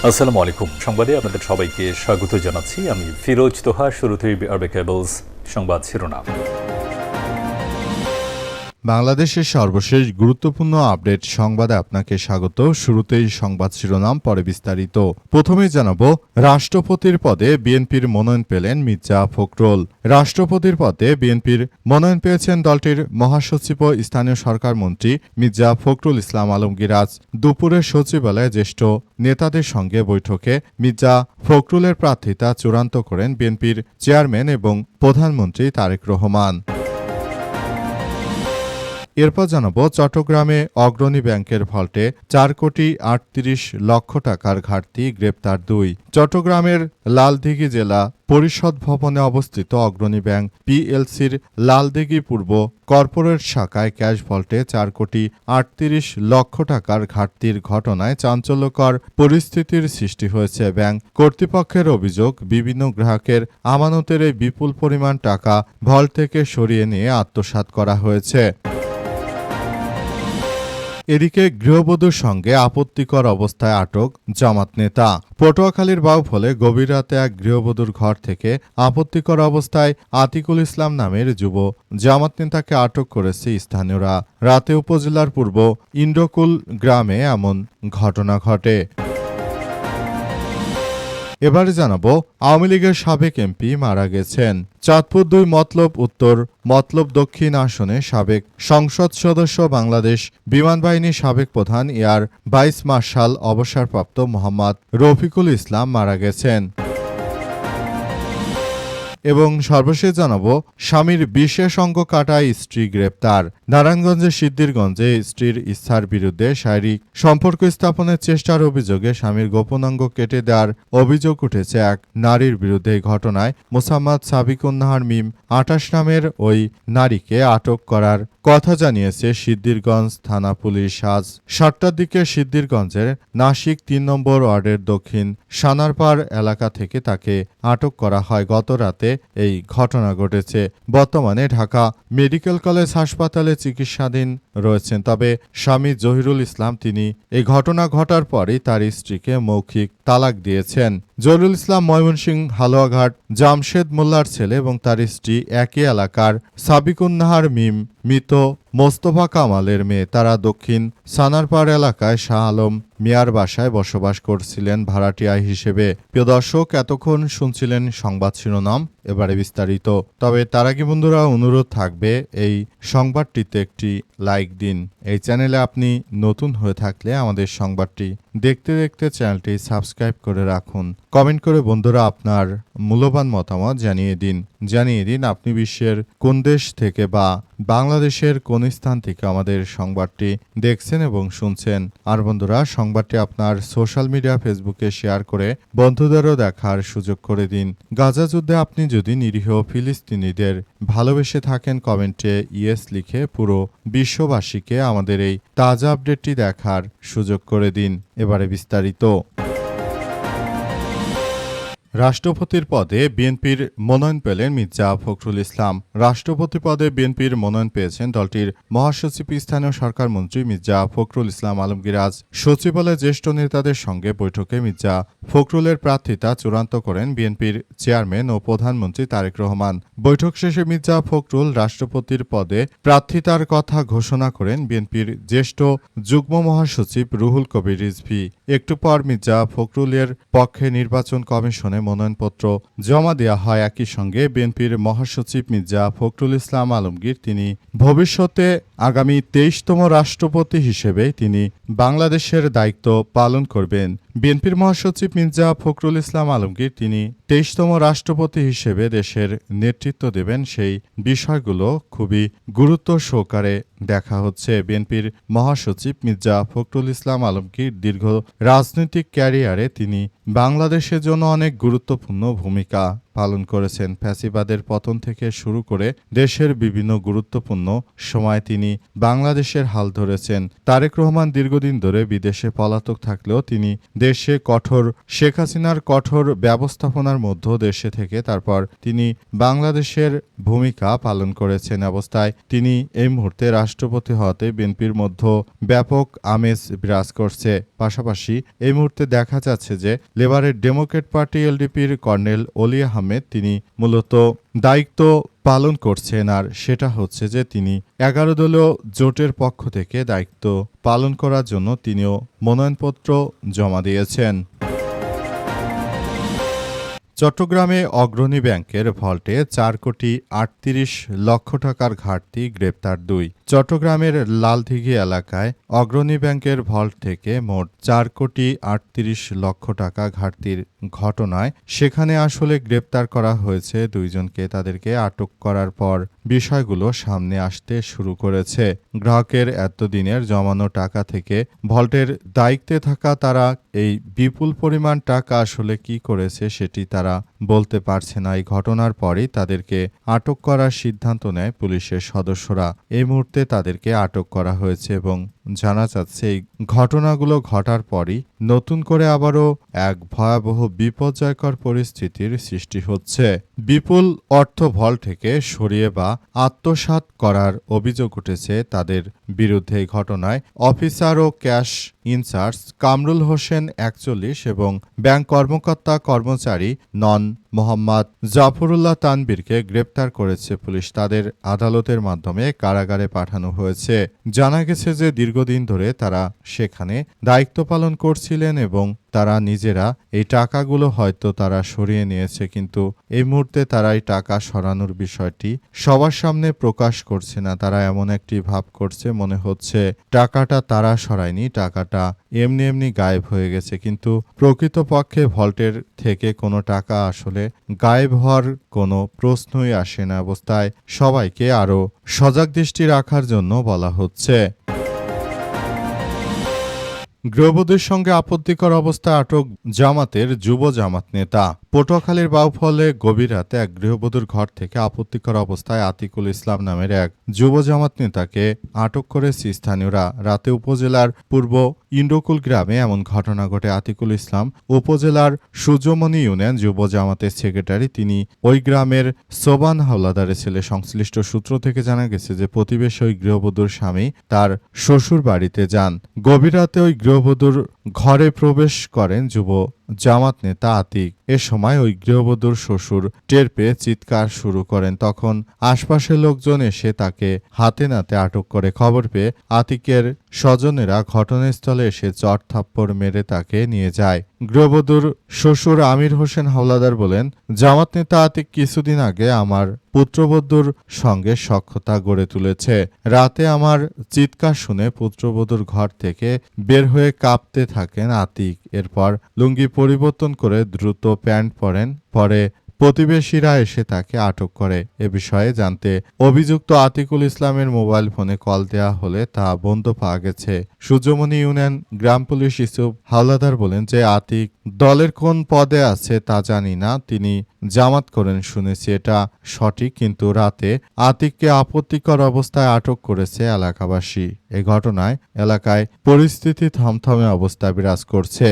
আসসালামু আলাইকুম। সংবাদে আপনাদের সবাইকে স্বাগত জানাচ্ছি। আমি ফিরোজ তোহা। শুরুতেই আরবে কেবলস সংবাদ শিরোনাম। বাংলাদেশের সর্বশেষ গুরুত্বপূর্ণ আপডেট সংবাদে আপনাকে স্বাগত। শুরুতেই সংবাদ শিরোনাম, পরে বিস্তারিত। প্রথমেই জানাবো, রাষ্ট্রপতির পদে বিএনপির মনোনয়ন পেলেন মির্জা ফখরুল। রাষ্ট্রপতির পদে বিএনপির মনোনয়ন পেয়েছেন দলটির মহাসচিব ও স্থানীয় সরকার মন্ত্রী মির্জা ফখরুল ইসলাম আলমগীর। আজ দুপুরে সচিবালয়ে জ্যেষ্ঠ নেতাদের সঙ্গে বৈঠকে মির্জা ফখরুলের প্রার্থিতা চূড়ান্ত করেন বিএনপির চেয়ারম্যান এবং প্রধানমন্ত্রী তারেক রহমান। এরপর জানাবো, চট্টগ্রামে অগ্রণী ব্যাংকের ভল্টে 4,38,00,000 টাকার ঘাটতি, গ্রেপ্তার 2। চট্টগ্রামের লালদিঘি জেলা পরিষদ ভবনে অবস্থিত অগ্রণী ব্যাংক পিএলসির লালদিঘি পূর্ব কর্পোরেট শাখায় ক্যাশ ভল্টে 4,38,00,000 টাকার ঘাটতির ঘটনায় চাঞ্চল্যকর পরিস্থিতির সৃষ্টি হয়েছে। ব্যাংক কর্তৃপক্ষের অভিযোগ, বিভিন্ন গ্রাহকের আমানতের এই বিপুল পরিমাণ টাকা ভল্ট থেকে সরিয়ে নিয়ে আত্মসাৎ করা হয়েছে। এদিকে গৃহবধূর সঙ্গে আপত্তিকর অবস্থায় আটক জামাত নেতা। পটুয়াখালীর বাউফলে গভীর রাতে এক গৃহবধূর ঘর থেকে আপত্তিকর অবস্থায় আতিকুল ইসলাম নামের যুব জামাত নেতাকে আটক করেছে স্থানীয়রা। রাতে উপজেলার পূর্ব ইন্দ্রকুল গ্রামে এমন ঘটনা ঘটে। এবারে জানাবো, আওয়ামী লীগের সাবেক এমপি মারা গেছেন। চাঁদপুর 2 মতলব উত্তর মতলব দক্ষিণ আসনে সাবেক সংসদ সদস্য, বাংলাদেশ বিমান বাহিনীর সাবেক প্রধান এয়ার ভাইস মার্শাল অবসরপ্রাপ্ত মোহাম্মদ রফিকুল ইসলাম মারা গেছেন। এবং সর্বশেষ জানাবো, স্বামীর বিশেষ অঙ্গ কাটায় স্ত্রী গ্রেপ্তার। নারায়ণগঞ্জের সিদ্ধিরগঞ্জে স্ত্রীর ইচ্ছার বিরুদ্ধে শারীরিক সম্পর্ক স্থাপনের চেষ্টার অভিযোগে স্বামীর গোপন অঙ্গ কেটে দেওয়ার অভিযোগ উঠেছে এক নারীর বিরুদ্ধে। এই ঘটনায় মোসাম্মদ সাবিকুন্নাহার মিম 28 নামের ওই নারীকে আটক করার কথা জানিয়েছে সিদ্ধিরগঞ্জ থানা পুলিশ। আজ 7টার দিকে সিদ্ধিরগঞ্জের নাসিক 3 নম্বর ওয়ার্ডের দক্ষিণ সানারপাড় এলাকা থেকে তাকে আটক করা হয়। গত রাতে এই ঘটনা ঘটেছে। বর্তমানে ঢাকা মেডিকেল কলেজ হাসপাতালে চিকিৎসাধীন রয়েছেন। তবে স্বামী জহিরুল ইসলাম, তিনি এই ঘটনা ঘটার পরই তার স্ত্রীকে মৌখিক তালাক দিয়েছেন। জহিরুল ইসলাম ময়মনসিংহ হালুয়াঘাট জামশেদ মোল্লার ছেলে এবং তার স্ত্রী একই এলাকার সাবিকুন্নাহার মিম মৃত মোস্তফা কামালের মেয়ে। তারা দক্ষিণ সানারপাড় এলাকায় শাহ আলম মিয়ার বাসায় বসবাস করছিলেন ভাড়াটিয়া হিসেবে। প্রিয় দর্শক, এতক্ষণ শুনছিলেন সংবাদ শিরোনাম, এবারে বিস্তারিত। তবে তার আগে বন্ধুরা, অনুরোধ থাকবে এই সংবাদটিতে একটি লাইক দিন। এই চ্যানেলে আপনি নতুন হয়ে থাকলে আমাদের সংবাদটি দেখতে দেখতে চ্যানেলটি সাবস্ক্রাইব করে রাখুন। কমেন্ট করে বন্ধুরা আপনার মূল্যবান মতামত জানিয়ে দিন আপনি বিশ্বের কোন দেশ থেকে বা বাংলাদেশের কোন স্থান থেকে আমাদের সংবাদটি দেখছেন এবং শুনছেন। আর বন্ধুরা, সংবাদটি আপনার সোশ্যাল মিডিয়া ফেসবুকে শেয়ার করে বন্ধুদেরও দেখার সুযোগ করে দিন। গাজা যুদ্ধে আপনি যদি নিরীহ ফিলিস্তিনিদের ভালোবেসে থাকেন, কমেন্টে ইয়েস লিখে পুরো বিশ্ববাসীকে আমাদের এই তাজা আপডেটটি দেখার সুযোগ করে দিন। এবারে বিস্তারিত। রাষ্ট্রপতির পদে বিএনপির মনোনয়ন পেলেন মির্জা ফখরুল ইসলাম। রাষ্ট্রপতি পদে বিএনপির মনোনয়ন পেয়েছেন দলটির মহাসচিব, স্থানীয় সরকার মন্ত্রী মির্জা ফখরুল ইসলাম আলমগীর। আজ সচিবালয়ে জ্যেষ্ঠ নেতাদের সঙ্গে বৈঠকে মির্জা ফখরুলের প্রার্থিতা চূড়ান্ত করেন বিএনপির চেয়ারম্যান ও প্রধানমন্ত্রী তারেক রহমান। বৈঠক শেষে মির্জা ফখরুল রাষ্ট্রপতির পদে প্রার্থিতার কথা ঘোষণা করেন বিএনপির জ্যেষ্ঠ যুগ্ম মহাসচিব রুহুল কবির রিজভী। একটু পর মির্জা ফখরুলের পক্ষে নির্বাচন কমিশনে মনোনয়নপত্র জমা দেওয়া হয়। একই সঙ্গে বিএনপির মহাসচিব মির্জা ফখরুল ইসলাম আলমগীর, তিনি ভবিষ্যতে আগামী 23তম রাষ্ট্রপতি হিসেবে তিনি বাংলাদেশের দায়িত্ব পালন করবেন। বিএনপির মহাসচিব মির্জা ফখরুল ইসলাম আলমগীর, তিনি 23তম রাষ্ট্রপতি হিসেবে দেশের নেতৃত্ব দেবেন, সেই বিষয়গুলো খুবই গুরুত্ব সহকারে দেখা হচ্ছে। বিএনপির মহাসচিব মির্জা ফখরুল ইসলাম আলমগীর দীর্ঘ রাজনৈতিক ক্যারিয়ারে তিনি বাংলাদেশের জন্য অনেক গুরুত্বপূর্ণ ভূমিকা পালন করেছেন। ফ্যাসিবাদের পতন থেকে শুরু করে দেশের বিভিন্ন গুরুত্বপূর্ণ সময় তিনি বাংলাদেশের হাল ধরেছেন। তারেক রহমান দীর্ঘদিন ধরে বিদেশে পলাতক থাকলেও তিনি দেশে শেখ হাসিনার কঠোর ব্যবস্থাপনার মধ্যে দেশে থেকে তারপর তিনি বাংলাদেশের ভূমিকা পালন করেছেন অবস্থায় তিনি এই মুহূর্তে রাষ্ট্রপতি হওয়াতে বিএনপির মধ্যে ব্যাপক আমেজ বিরাজ করছে। পাশাপাশি এই মুহূর্তে দেখা যাচ্ছে যে লেবারের ডেমোক্রেট পার্টি এলডিপির কর্নেল অলি আহমেদ তিনি মূলত দায়িত্ব পালন করছেন, আর সেটা হচ্ছে যে তিনি 11 দলীয় জোটের পক্ষ থেকে দায়িত্ব পালন করার জন্য তিনিও মনোনয়নপত্র জমা দিয়েছেন। চট্টগ্রামে অগ্রণী ব্যাংকের ভল্টে 4 কোটি 38 লক্ষ টাকার ঘাটতি, গ্রেপ্তার 2। চট্টগ্রামের লালদিঘি এলাকায় অগ্রণী ব্যাংকের ভল্ট থেকে মোট 4 কোটি 38 লক্ষ টাকা ঘাটতির ঘটনায় সেখানে আসলে গ্রেপ্তার করা হয়েছে 2 জনকে। তাদেরকে আটক করার পর বিষয়গুলো সামনে আসতে শুরু করেছে। গ্রাহকের এতদিনের জমানো টাকা থেকে ভল্টের দায়িত্বে থাকা তারা এই বিপুল পরিমাণ টাকা আসলে কি করেছে সেটি তারা বলতে পারছে না। এই ঘটনার পরই তাদেরকে আটক করার সিদ্ধান্ত নেয় পুলিশের সদস্যরা। এই মুহূর্তে তাদেরকে আটক করা হয়েছে এবং জানা যাচ্ছে এই ঘটনাগুলো ঘটার পরই নতুন করে আবারও এক ভয়াবহ বিপর্যয়কর পরিস্থিতির সৃষ্টি হচ্ছে। বিপুল অর্থ ভল্ট থেকে সরিয়ে বা আত্মসাৎ করার অভিযোগ উঠেছে তাদের বিরুদ্ধে। এই ঘটনায় অফিসার ও ক্যাশ ইনচার্জ কামরুল হোসেন 41 এবং ব্যাংক কর্মকর্তা কর্মচারী নন মোহাম্মদ জাফরুল্লাহ তানবীরকে গ্রেপ্তার করেছে পুলিশ। তাদের আদালতের মাধ্যমে কারাগারে পাঠানো হয়েছে। জানা গেছে যে দীর্ঘদিন ধরে তারা সেখানে দায়িত্ব পালন করছিলেন এবং তারা নিজেরা এই টাকাগুলো হয়তো তারা সরিয়ে নিয়েছে, কিন্তু এই মুহূর্তে তারা এই টাকা সরানোর বিষয়টি সবার সামনে প্রকাশ করছে না। তারা এমন একটি ভাব করছে মনে হচ্ছে টাকাটা তারা সরায়নি, টাকাটা এমনি এমনি গায়েব হয়ে গেছে, কিন্তু প্রকৃতপক্ষে ভল্টের থেকে কোনো টাকা আসলে গায়েব হওয়ার কোনো প্রশ্নই আসে না। অবস্থায় সবাইকে আরও সজাগ দৃষ্টি রাখার জন্য বলা হচ্ছে। গৃহবধূর সঙ্গে আপত্তিকর অবস্থায় আটক জামাতের যুব জামাত নেতা। পটুয়াখালীর বাউফলে গভীর রাতে এক গৃহবধূর ঘর থেকে আপত্তিকর অবস্থায় আতিকুল ইসলাম নামের এক যুব জামাত নেতাকে আটক করেছে স্থানীয়রা। রাতে উপজেলার পূর্ব ইন্ডকুল গ্রামে এমন ঘটনা ঘটে। আতিকুল ইসলাম উপজেলার সূর্যমণি ইউনিয়ন যুব জামাতের সেক্রেটারি। তিনি ওই গ্রামের সোবান হাওলাদারের ছেলে। সংশ্লিষ্ট সূত্র থেকে জানা গেছে যে প্রতিবেশী ওই গৃহবধূর স্বামী তার শ্বশুর বাড়িতে যান। গভীর রাতে ওই গৃহবধূর ঘরে প্রবেশ করেন যুব জামাত নেতা আতিক। এ সময় ওই গৃহবধূর শ্বশুর টের পেয়ে চিৎকার শুরু করেন। তখন আশপাশের লোকজন এসে তাকে হাতে নাতে আটক করে। খবর পেয়ে আতিকের স্বজনেরা ঘটনাস্থলে এসে চড় থাপ্পড় মেরে তাকে নিয়ে যায়। গৃহবধূর শ্বশুর আমির হোসেন হাওলাদার বলেন, জামাত নেতা আতিক কিছুদিন আগে আমার পুত্রবধূর সঙ্গে সখ্যতা গড়ে তুলেছে। রাতে আমার চিৎকার শুনে পুত্রবধূর ঘর থেকে বের হয়ে কাঁপতে থাকেন আতিক। এরপর লুঙ্গি পরিবর্তন করে দ্রুত প্যান্ট পরেন। পরে প্রতিবেশীরা এসে তাকে আটক করে। এ বিষয়ে জানতে অভিযুক্ত আতিকুল ইসলামের মোবাইল ফোনে কল দেওয়া হলে তা বন্ধ পাওয়া গেছে। সূর্যমণি ইউনিয়ন গ্রাম পুলিশ ইউসুফ হাওলাদার বলেন যে আতিক দলের কোন পদে আছে তা জানি না, তিনি জামাত করেন শুনেছি, এটা সঠিক, কিন্তু রাতে আতিককে আপত্তিকর অবস্থায় আটক করেছে এলাকাবাসী। এ ঘটনায় এলাকায় পরিস্থিতি থমথমে অবস্থা বিরাজ করছে।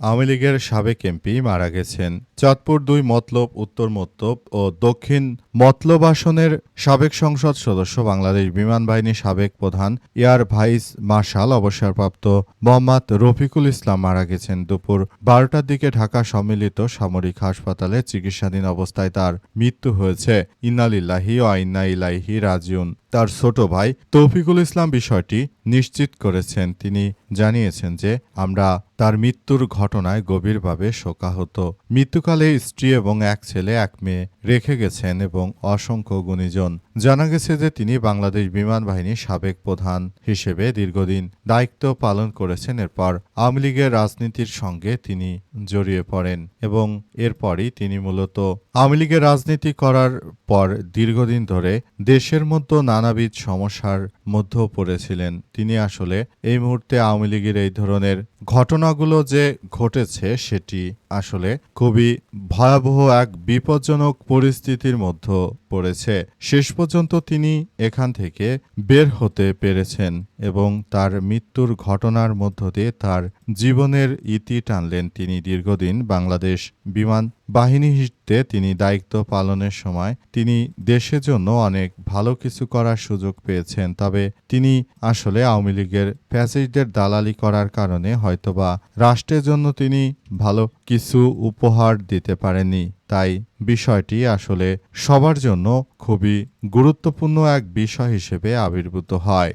আওয়ামী লীগের সাবেক এমপি মারা গেছেন। চাঁদপুর 2 মতলব, উত্তর মতলব ও দক্ষিণ মতলব আসনের সাবেক সংসদ সদস্য, বাংলাদেশ বিমান বাহিনীর সাবেক প্রধান এয়ার ভাইস মার্শাল অবসরপ্রাপ্ত মোহাম্মদ রফিকুল ইসলাম মারা গেছেন। দুপুর 12টার দিকে ঢাকা সম্মিলিত সামরিক হাসপাতালে চিকিৎসাধীন অবস্থায় তার মৃত্যু হয়েছে। ইন্না লিল্লাহি ওয়া ইন্না ইলাইহি রাজিউন। তার ছোট ভাই তৌফিকুল ইসলাম বিষয়টি নিশ্চিত করেছেন। তিনি জানিয়েছেন যে আমরা তার মৃত্যুর ঘটনায় গভীরভাবে শোকাহত। মৃত্যুকালে স্ত্রী এবং এক ছেলে এক মেয়ে রেখে গেছেন এবং অসংখ্য গুণীজন। জানা গেছে যে তিনি বাংলাদেশ বিমান বাহিনীর সাবেক প্রধান হিসেবে দীর্ঘদিন দায়িত্ব পালন করেছেন। এরপর আওয়ামী লীগের রাজনীতির সঙ্গে তিনি জড়িয়ে পড়েন এবং এরপরই তিনি মূলত আওয়ামী লীগের রাজনীতি করার পর দীর্ঘদিন ধরে দেশের মধ্যে নানাবিধ সমস্যার মধ্যেও পড়েছিলেন। তিনি আসলে এই মুহূর্তে আওয়ামী লীগের এই ধরনের ঘটনাগুলো যে ঘটেছে সেটি আসলে খুবই ভয়াবহ এক বিপজ্জনক পরিস্থিতির মধ্যে পড়েছে। শেষ পর্যন্ত তিনি এখান থেকে বের হতে পেরেছেন এবং তার মৃত্যুর ঘটনার মধ্য দিয়ে তার জীবনের ইতি টানলেন তিনি। দীর্ঘদিন বাংলাদেশ বিমান বাহিনীতে তিনি দায়িত্ব পালনের সময় তিনি দেশের জন্য অনেক ভালো কিছু করার সুযোগ পেয়েছেন। তবে তিনি আসলে আওয়ামী লীগের ফ্যাসিস্টদের দালালি করার কারণে হয়তোবা রাষ্ট্রের জন্য তিনি ভালো কিছু উপহার দিতে পারেননি। তাই বিষয়টি আসলে সবার জন্য খুবই গুরুত্বপূর্ণ এক বিষয় হিসেবে আবির্ভূত হয়।